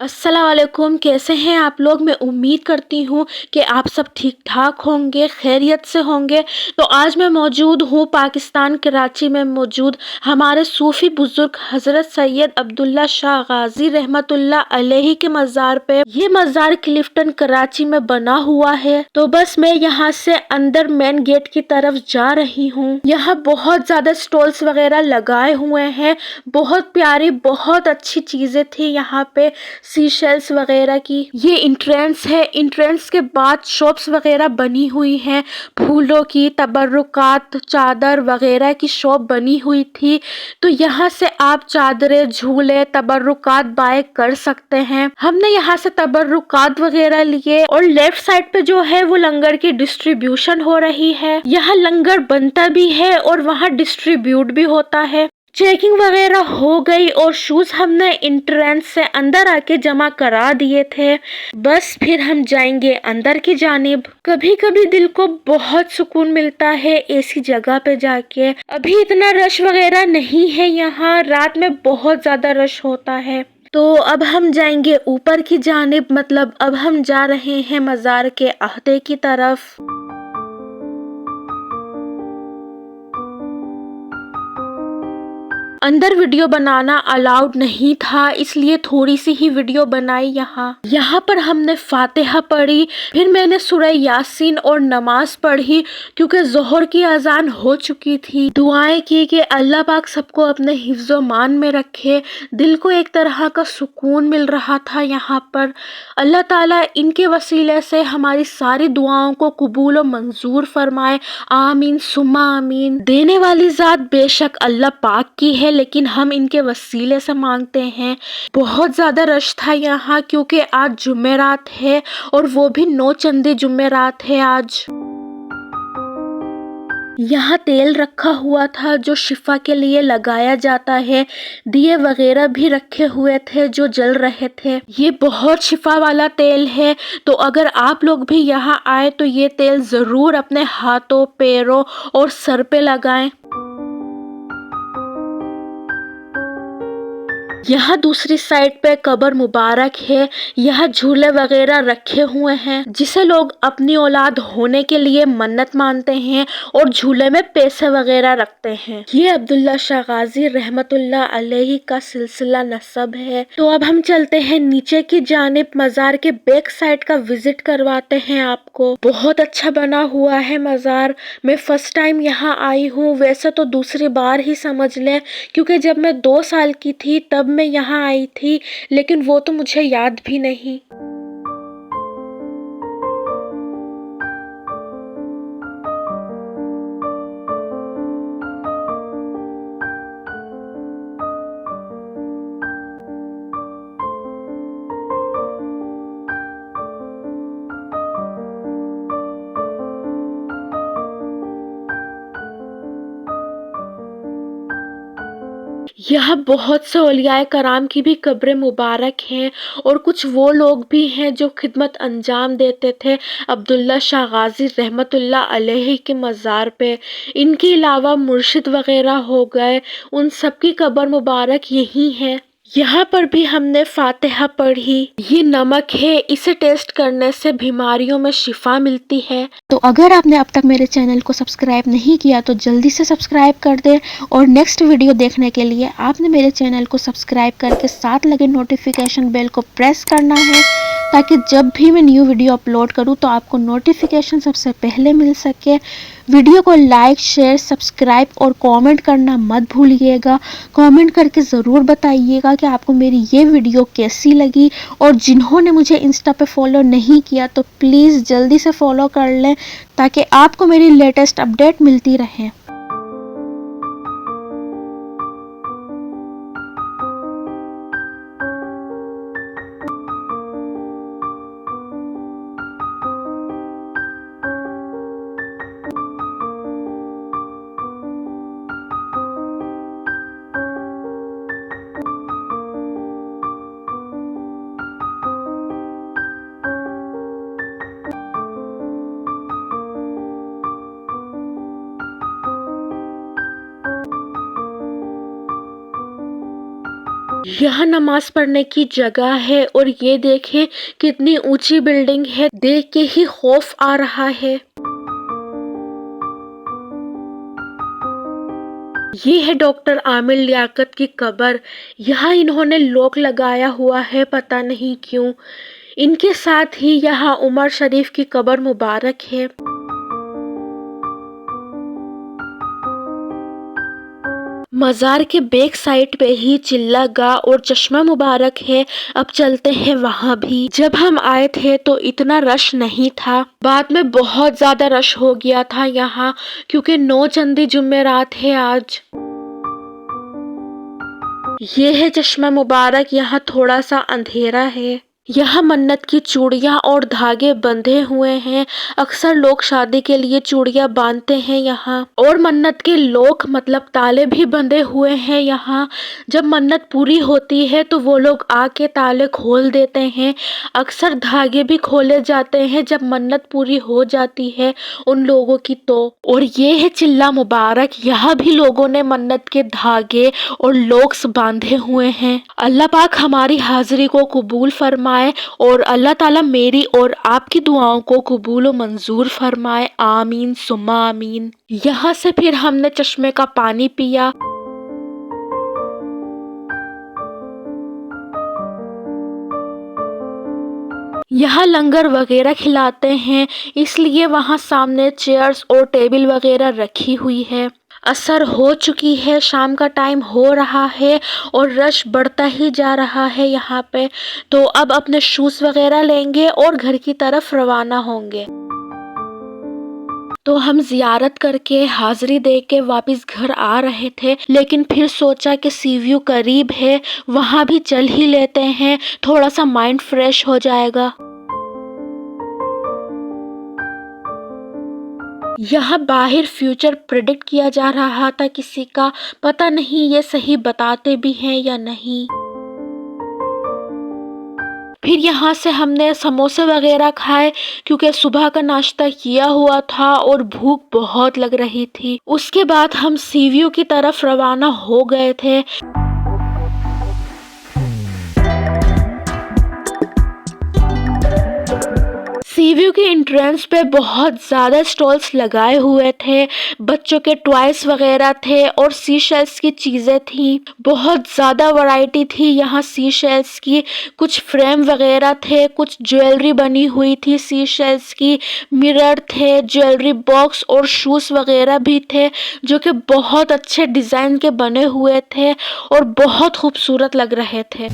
अस्सलाम वालेकुम। कैसे हैं आप लोग? मैं उम्मीद करती हूँ कि आप सब ठीक ठाक होंगे, खैरियत से होंगे। तो आज मैं मौजूद हूँ पाकिस्तान कराची में मौजूद हमारे सूफ़ी बुज़ुर्ग हज़रत सैयद अब्दुल्ला शाह गाज़ी रहमतुल्लाह अलैहि के मज़ार पे। ये मज़ार क्लिफ्टन कराची में बना हुआ है। तो बस मैं यहाँ से अंदर मेन गेट की तरफ जा रही हूँ। यहाँ बहुत ज़्यादा स्टॉल्स वगैरह लगाए हुए हैं। बहुत प्यारी, बहुत अच्छी चीज़ें थी यहाँ पे, सीशेल्स वगैरह की। ये इंट्रेंस है। इंट्रेंस के बाद शॉप्स वगैरह बनी हुई हैं, फूलों की, तबर्रुकात, चादर वगैरह की शॉप बनी हुई थी। तो यहाँ से आप चादरें, झूले, तबर्रुकात बाय कर सकते हैं। हमने यहाँ से तबर्रुकात वगैरह लिए और लेफ्ट साइड पे जो है वो लंगर की डिस्ट्रीब्यूशन हो रही है। यहाँ लंगर बनता भी है और वहाँ डिस्ट्रीब्यूट भी होता है। चेकिंग वगैरह हो गई और शूज हमने इंट्रेंस से अंदर आके जमा करा दिए थे। बस फिर हम जाएंगे अंदर की जानिब। कभी कभी दिल को बहुत सुकून मिलता है ऐसी जगह पे जाके। अभी इतना रश वगैरह नहीं है यहाँ, रात में बहुत ज्यादा रश होता है। तो अब हम जाएंगे ऊपर की जानिब, मतलब अब हम जा रहे हैं मज़ार के अहदे की तरफ। अंदर वीडियो बनाना अलाउड नहीं था, इसलिए थोड़ी सी ही वीडियो बनाई। यहाँ पर हमने फातिहा पढ़ी, फिर मैंने सूरह यासीन और नमाज पढ़ी क्योंकि जोहर की अजान हो चुकी थी। दुआएं की कि अल्लाह पाक सबको अपने हिफ्ज़ो मान में रखे। दिल को एक तरह का सुकून मिल रहा था यहाँ पर। अल्लाह ताला इनके वसीले से हमारी सारी दुआओं को कबूल और मंजूर फरमाए। आमीन सुम्मा आमीन। देने वाली ज़ात बेशक अल्लाह पाक की है, लेकिन हम इनके वसीले से मांगते हैं। बहुत ज़्यादा रश था यहाँ क्योंकि आज जुमेरात है और वो भी 9 चंदे जुमेरात है आज। यहाँ तेल रखा हुआ था जो शिफा के लिए लगाया जाता है। दिए वगैरह भी रखे हुए थे जो जल रहे थे। ये बहुत शिफा वाला तेल है। तो अगर आप लोग भी यहाँ आए तो ये तेल ज़रूर अपने हाथों, पैरों और सर पे लगाएं। यहाँ दूसरी साइड पे कब्र मुबारक है। यहाँ झूले वगैरह रखे हुए हैं जिसे लोग अपनी औलाद होने के लिए मन्नत मानते हैं और झूले में पैसे वगैरह रखते हैं। ये अब्दुल्ला शाह गाजी रहमतुल्लाह अलैहि का सिलसिला नसब है। तो अब हम चलते हैं नीचे की जानिब। मज़ार के बैक साइड का विजिट करवाते हैं आपको। बहुत अच्छा बना हुआ है मज़ार। मैं फर्स्ट टाइम यहाँ आई हूँ, वैसे तो दूसरी बार ही समझ लें, क्योंकि जब मैं 2 साल की थी तब मैं यहाँ आई थी, लेकिन वो तो मुझे याद भी नहीं। यहाँ बहुत से औलियाए कराम की भी कब्रें मुबारक हैं और कुछ वो लोग भी हैं जो खिदमत अंजाम देते थे अब्दुल्ला शाह गाजी रहमतुल्लाह अलैहि के मज़ार पे। इनके अलावा मुर्शिद वगैरह हो गए, उन सब की कब्र मुबारक यही है। यहाँ पर भी हमने फातिहा पढ़ी। ये नमक है, इसे टेस्ट करने से बीमारियों में शिफा मिलती है। तो अगर आपने अब तक मेरे चैनल को सब्सक्राइब नहीं किया तो जल्दी से सब्सक्राइब कर दें और नेक्स्ट वीडियो देखने के लिए आपने मेरे चैनल को सब्सक्राइब करके साथ लगे नोटिफिकेशन बेल को प्रेस करना है, ताकि जब भी मैं न्यू वीडियो अपलोड करूं तो आपको नोटिफिकेशन सबसे पहले मिल सके। वीडियो को लाइक, शेयर, सब्सक्राइब और कमेंट करना मत भूलिएगा। कमेंट करके ज़रूर बताइएगा कि आपको मेरी ये वीडियो कैसी लगी। और जिन्होंने मुझे इंस्टा पे फॉलो नहीं किया तो प्लीज़ जल्दी से फॉलो कर लें, ताकि आपको मेरी लेटेस्ट अपडेट मिलती रहे। यह नमाज पढ़ने की जगह है और ये देखें कितनी ऊंची बिल्डिंग है, देख के ही खौफ आ रहा है। ये है डॉक्टर आमिर लियाकत की कब्र। यहाँ इन्होंने लॉक लगाया हुआ है, पता नहीं क्यों। इनके साथ ही यहाँ उमर शरीफ की कब्र मुबारक है। मज़ार के बैक साइड पे ही चिल्ला गाह और चश्मा मुबारक है। अब चलते हैं वहाँ भी। जब हम आए थे तो इतना रश नहीं था, बाद में बहुत ज़्यादा रश हो गया था यहाँ, क्योंकि 9 चंदी जुमेरात है आज। ये है चश्मा मुबारक, यहाँ थोड़ा सा अंधेरा है। यहाँ मन्नत की चूड़ियाँ और धागे बंधे हुए हैं। अक्सर लोग शादी के लिए चूड़ियाँ बांधते हैं यहाँ, और मन्नत के लोग मतलब ताले भी बंधे हुए हैं यहाँ। जब मन्नत पूरी होती है तो वो लोग आके ताले खोल देते हैं। अक्सर धागे भी खोले जाते हैं जब मन्नत पूरी हो जाती है उन लोगों की तो। और ये है चिल्ला मुबारक, यहाँ भी लोगों ने मन्नत के धागे और लोग्स बांधे हुए हैं। अल्लाह पाक हमारी हाजिरी को कबूल फरमाए और अल्लाह ताला मेरी और आपकी दुआओं को कबूल और मंजूर फरमाए। आमीन सुम्मा आमीन। यहाँ से फिर हमने चश्मे का पानी पिया। यहाँ लंगर वगैरह खिलाते हैं, इसलिए वहाँ सामने चेयर्स और टेबल वगैरह रखी हुई है। असर हो चुकी है, शाम का टाइम हो रहा है और रश बढ़ता ही जा रहा है यहाँ पे। तो अब अपने शूज़ वगैरह लेंगे और घर की तरफ रवाना होंगे। तो हम जियारत करके हाजिरी दे के वापस घर आ रहे थे, लेकिन फिर सोचा कि सी व्यू करीब है, वहाँ भी चल ही लेते हैं, थोड़ा सा माइंड फ्रेश हो जाएगा। यहाँ बाहर फ्यूचर प्रेडिक्ट किया जा रहा था किसी का, पता नहीं ये सही बताते भी हैं या नहीं। फिर यहाँ से हमने समोसे वगैरह खाए, क्योंकि सुबह का नाश्ता किया हुआ था और भूख बहुत लग रही थी। उसके बाद हम सी व्यू की तरफ रवाना हो गए थे। सी व्यू की एंट्रेंस पे बहुत ज़्यादा स्टॉल्स लगाए हुए थे, बच्चों के टॉयज वगैरह थे और सी शेल्स की चीज़ें थी। बहुत ज़्यादा वैरायटी थी यहाँ सी शेल्स की। कुछ फ्रेम वगैरह थे, कुछ ज्वेलरी बनी हुई थी सी शेल्स की, मिरर थे, ज्वेलरी बॉक्स और शूज़ वगैरह भी थे, जो कि बहुत अच्छे डिज़ाइन के बने हुए थे और बहुत खूबसूरत लग रहे थे।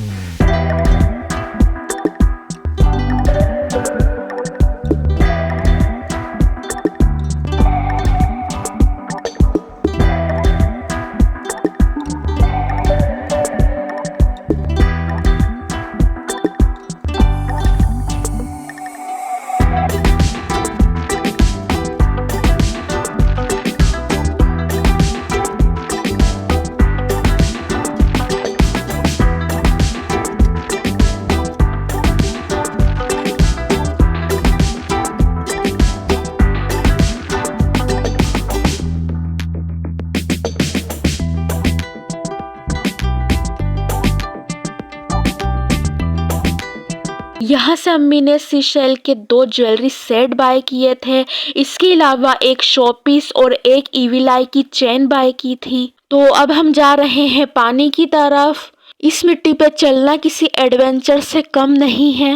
यहाँ से अम्मी ने सीशेल के 2 ज्वेलरी सेट बाय किए थे। इसके अलावा एक शो पीस और एक ईवीलाई की चेन बाय की थी। तो अब हम जा रहे हैं पानी की तरफ। इस मिट्टी पे चलना किसी एडवेंचर से कम नहीं है।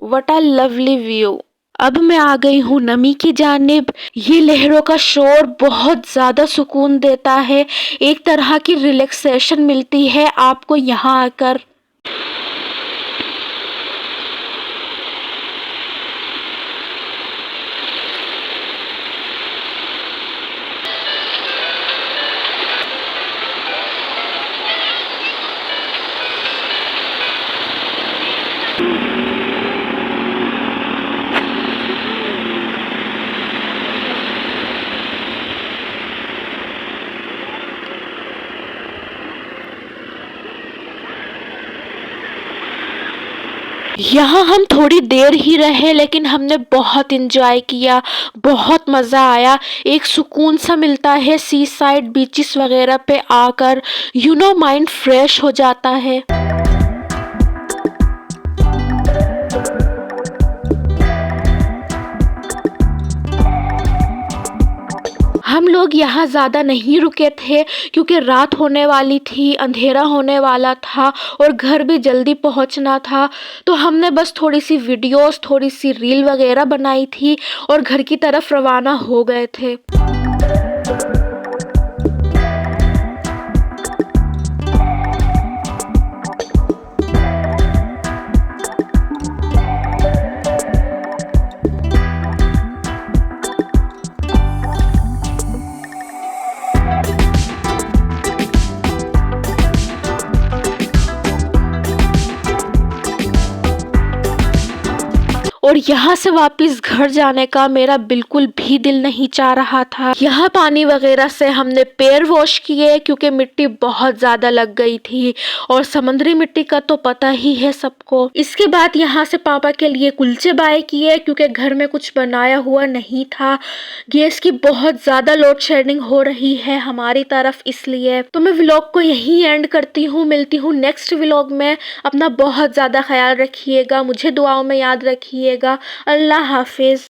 What a lovely view. अब मैं आ गई हूँ नमी की जानिब। ये लहरों का शोर बहुत ज़्यादा सुकून देता है, एक तरह की रिलैक्सेशन मिलती है आपको यहाँ आकर। यहाँ हम थोड़ी देर ही रहे लेकिन हमने बहुत इंजॉय किया, बहुत मज़ा आया। एक सुकून सा मिलता है सी साइड बीचेस वगैरह पे आकर, माइंड फ्रेश हो जाता है। हम लोग यहाँ ज़्यादा नहीं रुके थे क्योंकि रात होने वाली थी, अंधेरा होने वाला था और घर भी जल्दी पहुँचना था। तो हमने बस थोड़ी सी वीडियोस, थोड़ी सी रील वगैरह बनाई थी और घर की तरफ रवाना हो गए थे। और यहाँ से वापस घर जाने का मेरा बिल्कुल भी दिल नहीं चाह रहा था। यहाँ पानी वगैरह से हमने पैर वॉश किए क्योंकि मिट्टी बहुत ज़्यादा लग गई थी और समुद्री मिट्टी का तो पता ही है सबको। इसके बाद यहाँ से पापा के लिए कुलचे बाय किए क्योंकि घर में कुछ बनाया हुआ नहीं था। गैस की बहुत ज़्यादा लोड शेडिंग हो रही है हमारी तरफ, इसलिए तो मैं व्लॉग को यहीं एंड करती हूँ। मिलती हूँ नेक्स्ट व्लॉग में। अपना बहुत ज़्यादा ख्याल रखिएगा, मुझे दुआओं में याद रखिएगा। अल्लाह हाफिज़।